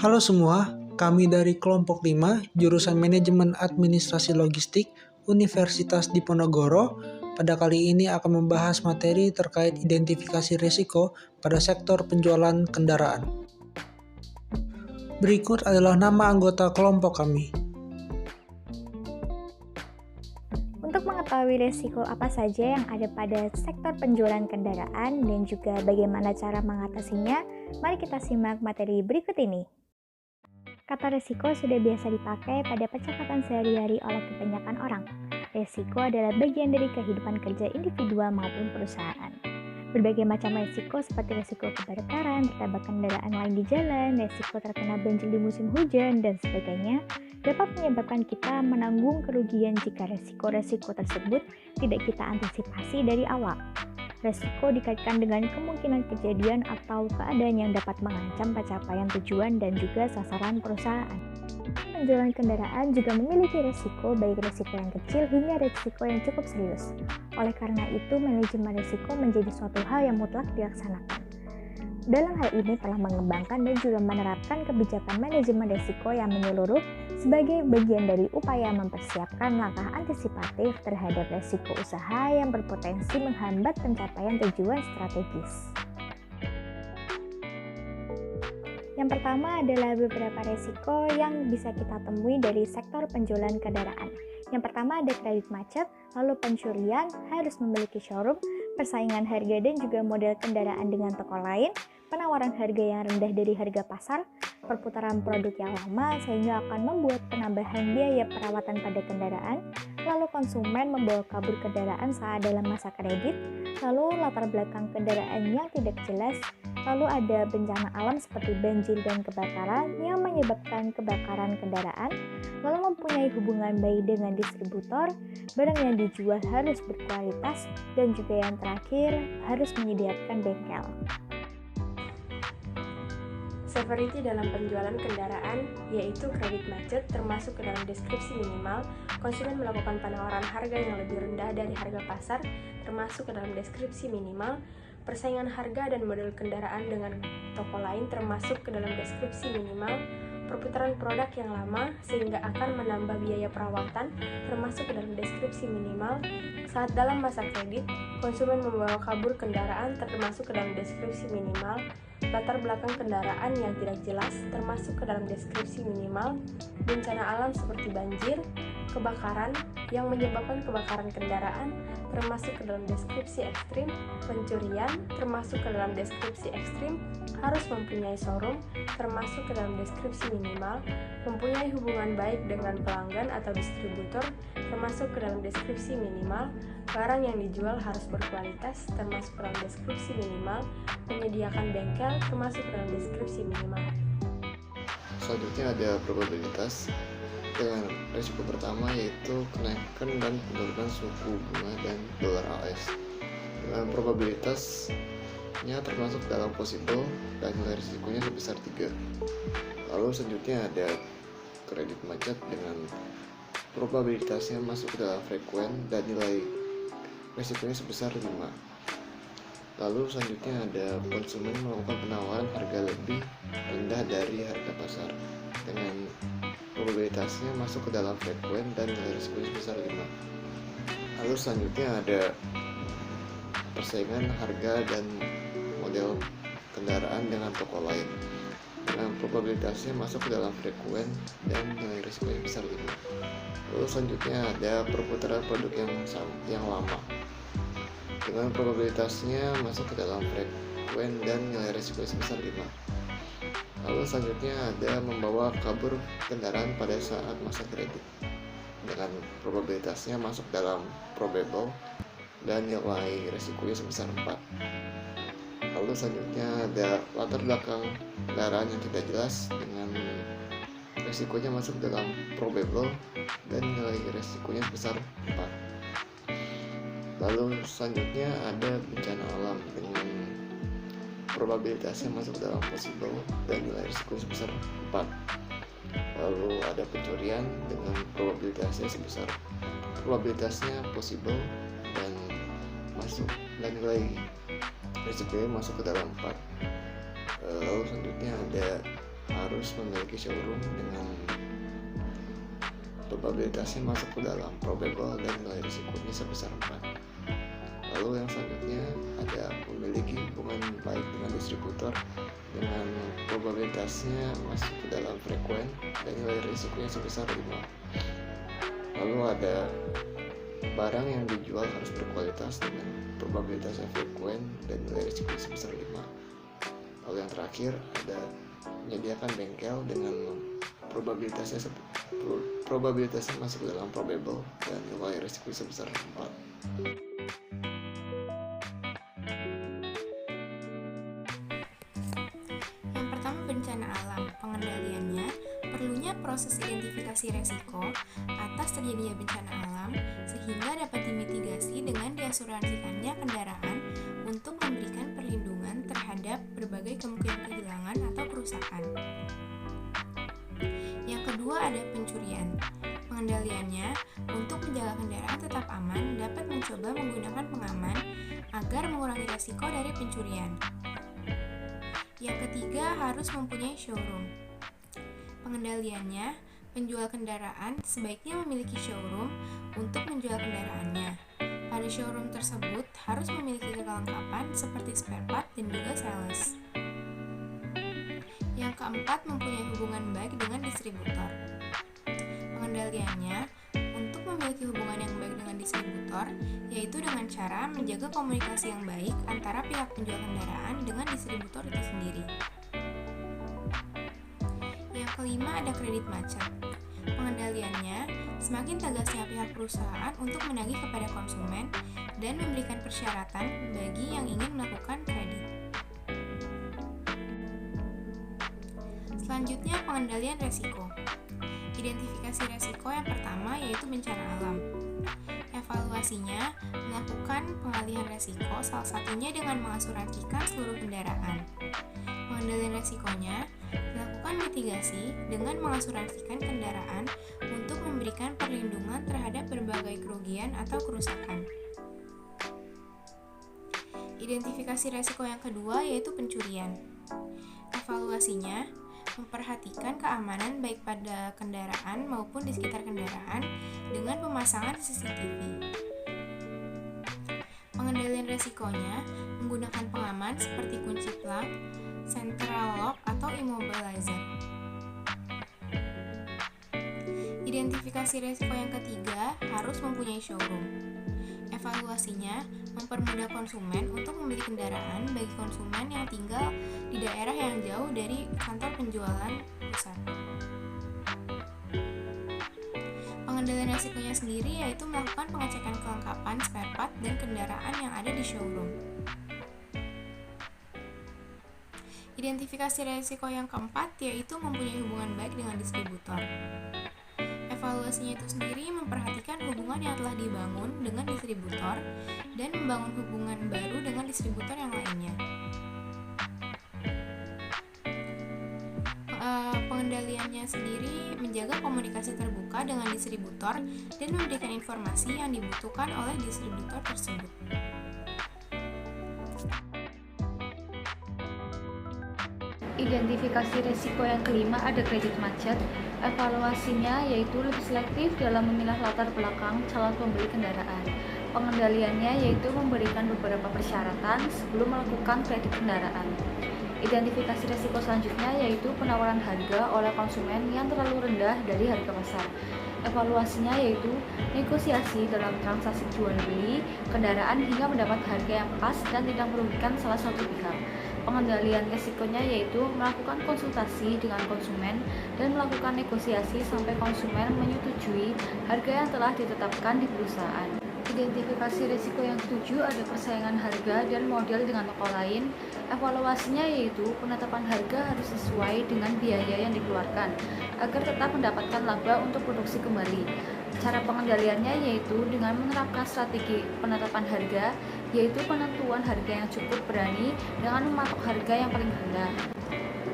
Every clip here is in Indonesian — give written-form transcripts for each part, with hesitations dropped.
Halo semua, kami dari kelompok 5, jurusan Manajemen Administrasi Logistik, Universitas Diponegoro. Pada kali ini akan membahas materi terkait identifikasi risiko pada sektor penjualan kendaraan. Berikut adalah nama anggota kelompok kami. Untuk mengetahui risiko apa saja yang ada pada sektor penjualan kendaraan dan juga bagaimana cara mengatasinya, mari kita simak materi berikut ini. Kata risiko sudah biasa dipakai pada percakapan sehari-hari oleh kebanyakan orang. Risiko adalah bagian dari kehidupan kerja individual maupun perusahaan. Berbagai macam risiko seperti risiko kebakaran, tertabrak kendaraan lain di jalan, risiko terkena banjir di musim hujan, dan sebagainya dapat menyebabkan kita menanggung kerugian jika risiko-risiko tersebut tidak kita antisipasi dari awal. Risiko dikaitkan dengan kemungkinan kejadian atau keadaan yang dapat mengancam pencapaian tujuan dan juga sasaran perusahaan. Penjualan kendaraan juga memiliki risiko, baik risiko yang kecil hingga risiko yang cukup serius. Oleh karena itu, manajemen risiko menjadi suatu hal yang mutlak dilaksanakan. Dalam hal ini telah mengembangkan dan juga menerapkan kebijakan manajemen risiko yang menyeluruh sebagai bagian dari upaya mempersiapkan langkah antisipatif terhadap risiko usaha yang berpotensi menghambat pencapaian tujuan strategis. Yang pertama adalah beberapa risiko yang bisa kita temui dari sektor penjualan kendaraan. Yang pertama ada kredit macet, lalu pencurian, harus memiliki showroom, persaingan harga dan juga model kendaraan dengan toko lain, penawaran harga yang rendah dari harga pasar, perputaran produk yang lama sehingga akan membuat penambahan biaya perawatan pada kendaraan, lalu konsumen membawa kabur kendaraan saat dalam masa kredit, lalu latar belakang kendaraan yang tidak jelas, lalu ada bencana alam seperti banjir dan kebakaran yang menyebabkan kebakaran kendaraan, lalu mempunyai hubungan baik dengan distributor, barang yang dijual harus berkualitas, dan juga yang terakhir harus menyediakan bengkel. Severity dalam penjualan kendaraan, yaitu kredit macet termasuk ke dalam deskripsi minimal, konsumen melakukan penawaran harga yang lebih rendah dari harga pasar termasuk ke dalam deskripsi minimal, persaingan harga dan model kendaraan dengan toko lain termasuk ke dalam deskripsi minimal, perputaran produk yang lama sehingga akan menambah biaya perawatan termasuk ke dalam deskripsi minimal, saat dalam masa kredit, konsumen membawa kabur kendaraan termasuk ke dalam deskripsi minimal, latar belakang kendaraan yang tidak jelas termasuk ke dalam deskripsi minimal, bencana alam seperti banjir, kebakaran yang menyebabkan kebakaran kendaraan termasuk ke dalam deskripsi ekstrim, pencurian termasuk ke dalam deskripsi ekstrim, harus mempunyai showroom termasuk ke dalam deskripsi minimal, mempunyai hubungan baik dengan pelanggan atau distributor termasuk ke dalam deskripsi minimal, barang yang dijual harus berkualitas termasuk ke dalam deskripsi minimal, menyediakan bengkel termasuk ke dalam deskripsi minimal. Selanjutnya ada probabilitas dengan risiko pertama yaitu kenaikan dan penurunan suku bunga dan dolar AS. Dengan probabilitasnya termasuk dalam possible dan nilai risikonya sebesar 3. Lalu selanjutnya ada kredit macet dengan probabilitasnya masuk ke dalam frekuen dan nilai risikonya sebesar 5. Lalu selanjutnya ada konsumen melakukan penawaran harga lebih rendah dari harga pasar dengan probabilitasnya masuk ke dalam frekuen dan nilai risikonya sebesar 5. Lalu selanjutnya ada persaingan harga dan model kendaraan dengan toko lain dengan probabilitasnya masuk ke dalam frekuen dan nilai risikonya besar 5. Lalu selanjutnya ada perputaran produk yang lama dengan probabilitasnya masuk ke dalam frekuen dan nilai risikonya sebesar 5. Lalu selanjutnya ada membawa kabur kendaraan pada saat masa kredit dengan probabilitasnya masuk dalam probable dan nilai risikonya sebesar 4. Lalu selanjutnya ada latar belakang kendaraan yang tidak jelas dengan risikonya masuk dalam probable dan nilai risikonya sebesar 4. Lalu selanjutnya ada bencana alam dengan probabilitasnya masuk dalam possible dan nilai risiko sebesar 4. Lalu ada pencurian dengan probabilitasnya possible dan masuk dan nilai risikonya masuk ke dalam 4. Lalu selanjutnya ada harus memiliki showroom dengan probabilitasnya masuk ke dalam probable dan nilai risikonya sebesar 4. Lalu yang selanjutnya ada memiliki hubungan baik dengan distributor dengan probabilitasnya masuk ke dalam frekuen dan nilai risikonya sebesar 5. Lalu ada barang yang dijual harus berkualitas dengan probabilitasnya frekuen dan nilai risikonya sebesar 5. Lalu yang terakhir ada menyediakan bengkel dengan probabilitasnya masuk ke dalam probable dan nilai risiko sebesar 4. Yang pertama, bencana alam. Pengendaliannya perlunya proses identifikasi resiko atas terjadinya bencana alam sehingga dapat dimitigasi dengan diasuransikannya kendaraan untuk memberikan perlindungan terhadap berbagai kemungkinan kehilangan atau kerusakan. Yang kedua ada pencurian. Pengendaliannya untuk menjaga kendaraan tetap aman dapat mencoba menggunakan pengaman agar mengurangi resiko dari pencurian. Yang ketiga harus mempunyai showroom. Pengendaliannya, penjual kendaraan sebaiknya memiliki showroom untuk menjual kendaraannya. Pada showroom tersebut harus memiliki kelengkapan seperti spare part dan juga sales. Yang keempat, mempunyai hubungan baik dengan distributor. Pengendaliannya, untuk memiliki hubungan yang baik dengan distributor, yaitu dengan cara menjaga komunikasi yang baik antara pihak penjual kendaraan dengan distributor itu sendiri. Yang kelima ada kredit macet. Pengendaliannya, semakin tegasnya pihak perusahaan untuk menagih kepada konsumen dan memberikan persyaratan bagi yang ingin melakukan kredit. Selanjutnya, pengendalian resiko. Identifikasi resiko yang pertama yaitu bencana alam. Evaluasinya, melakukan pengalihan resiko salah satunya dengan mengasuransikan seluruh kendaraan. Pengendalian resikonya, melakukan mitigasi dengan mengasuransikan kendaraan untuk memberikan perlindungan terhadap berbagai kerugian atau kerusakan. Identifikasi resiko yang kedua yaitu pencurian. Evaluasinya, memperhatikan keamanan baik pada kendaraan maupun di sekitar kendaraan dengan pemasangan CCTV. Pengendalian resikonya menggunakan pengaman seperti kunci plug, central lock, atau immobilizer. Identifikasi resiko yang ketiga harus mempunyai showroom. Evaluasinya mempermudah konsumen untuk membeli kendaraan bagi konsumen yang tinggal di daerah yang jauh dari kantor penjualan pusat. Pengendalian resikonya sendiri yaitu melakukan pengecekan kelengkapan spare part dan kendaraan yang ada di showroom. Identifikasi resiko yang keempat yaitu mempunyai hubungan baik dengan distributor. Evaluasinya itu sendiri memperhatikan hubungan yang telah dibangun dengan distributor dan membangun hubungan baru dengan distributor yang lainnya. Pengendaliannya sendiri menjaga komunikasi terbuka dengan distributor dan memberikan informasi yang dibutuhkan oleh distributor tersebut. Identifikasi risiko yang kelima ada kredit macet. Evaluasinya yaitu lebih selektif dalam memilah latar belakang calon pembeli kendaraan. Pengendaliannya yaitu memberikan beberapa persyaratan sebelum melakukan kredit kendaraan. Identifikasi risiko selanjutnya yaitu penawaran harga oleh konsumen yang terlalu rendah dari harga pasar. Evaluasinya yaitu negosiasi dalam transaksi jual beli kendaraan hingga mendapat harga yang pas dan tidak merugikan salah satu pihak. Pengendalian risikonya yaitu melakukan konsultasi dengan konsumen dan melakukan negosiasi sampai konsumen menyetujui harga yang telah ditetapkan di perusahaan. Identifikasi risiko yang ketujuh ada persaingan harga dan model dengan toko lain. Evaluasinya yaitu penetapan harga harus sesuai dengan biaya yang dikeluarkan agar tetap mendapatkan laba untuk produksi kembali. Cara pengendaliannya yaitu dengan menerapkan strategi penetapan harga, yaitu penentuan harga yang cukup berani dengan mematok harga yang paling rendah.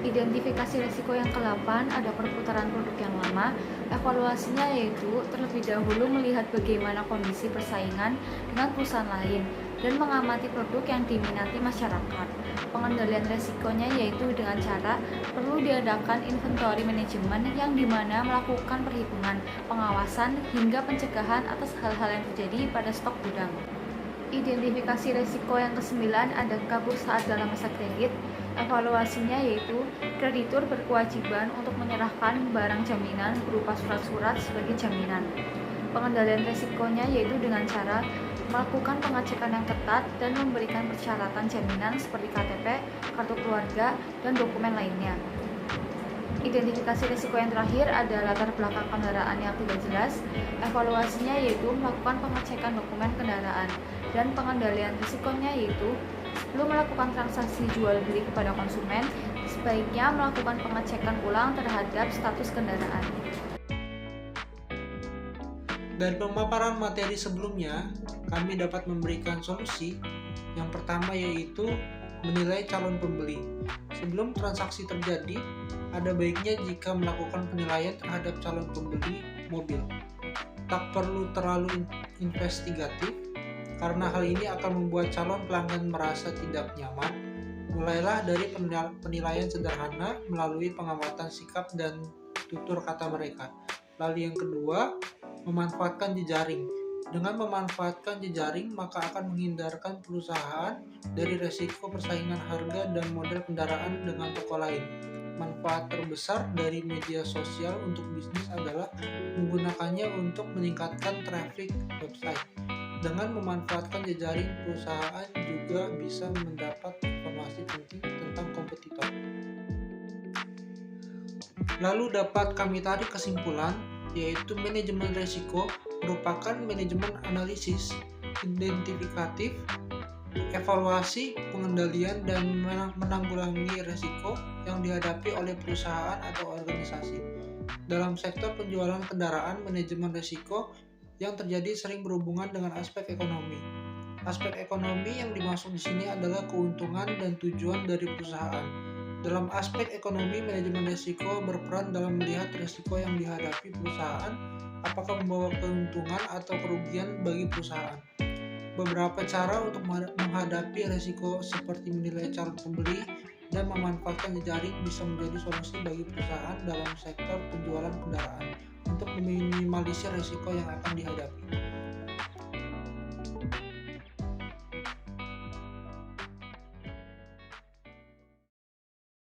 Identifikasi risiko yang ke-8 ada perputaran produk yang lama. Evaluasinya yaitu terlebih dahulu melihat bagaimana kondisi persaingan dengan perusahaan lain dan mengamati produk yang diminati masyarakat. Pengendalian risikonya yaitu dengan cara perlu diadakan inventory management yang dimana melakukan perhitungan, pengawasan, hingga pencegahan atas hal-hal yang terjadi pada stok gudang. Identifikasi risiko yang ke-9 ada kabur saat dalam masa kredit. Evaluasinya yaitu kreditur berkewajiban untuk menyerahkan barang jaminan berupa surat-surat sebagai jaminan. Pengendalian risikonya yaitu dengan cara melakukan pengecekan yang ketat dan memberikan persyaratan jaminan seperti KTP, kartu keluarga, dan dokumen lainnya. Identifikasi risiko yang terakhir ada latar belakang kendaraan yang tidak jelas. Evaluasinya yaitu melakukan pengecekan dokumen kendaraan, dan pengendalian risikonya yaitu sebelum melakukan transaksi jual beli kepada konsumen, sebaiknya melakukan pengecekan ulang terhadap status kendaraan. Dari pemaparan materi sebelumnya, kami dapat memberikan solusi. Yang pertama yaitu menilai calon pembeli. Sebelum transaksi terjadi, ada baiknya jika melakukan penilaian terhadap calon pembeli mobil. Tak perlu terlalu investigatif, karena hal ini akan membuat calon pelanggan merasa tidak nyaman. Mulailah dari penilaian sederhana melalui pengamatan sikap dan tutur kata mereka. Lalu yang kedua, memanfaatkan jejaring. Dengan memanfaatkan jejaring, maka akan menghindarkan perusahaan dari resiko persaingan harga dan model kendaraan dengan toko lain. Manfaat terbesar dari media sosial untuk bisnis adalah menggunakannya untuk meningkatkan traffic website. Dengan memanfaatkan jejaring, perusahaan juga bisa mendapat informasi penting tentang kompetitor. Lalu dapat kami tarik kesimpulan, yaitu manajemen risiko merupakan manajemen analisis, identifikatif, evaluasi, pengendalian, dan menanggulangi risiko yang dihadapi oleh perusahaan atau organisasi. Dalam sektor penjualan kendaraan, manajemen risiko yang terjadi sering berhubungan dengan aspek ekonomi. Aspek ekonomi yang dimaksud di sini adalah keuntungan dan tujuan dari perusahaan. Dalam aspek ekonomi, manajemen risiko berperan dalam melihat risiko yang dihadapi perusahaan, apakah membawa keuntungan atau kerugian bagi perusahaan. Beberapa cara untuk menghadapi risiko seperti menilai calon pembeli dan memanfaatkan jejaring bisa menjadi solusi bagi perusahaan dalam sektor penjualan kendaraan untuk meminimalisir risiko yang akan dihadapi.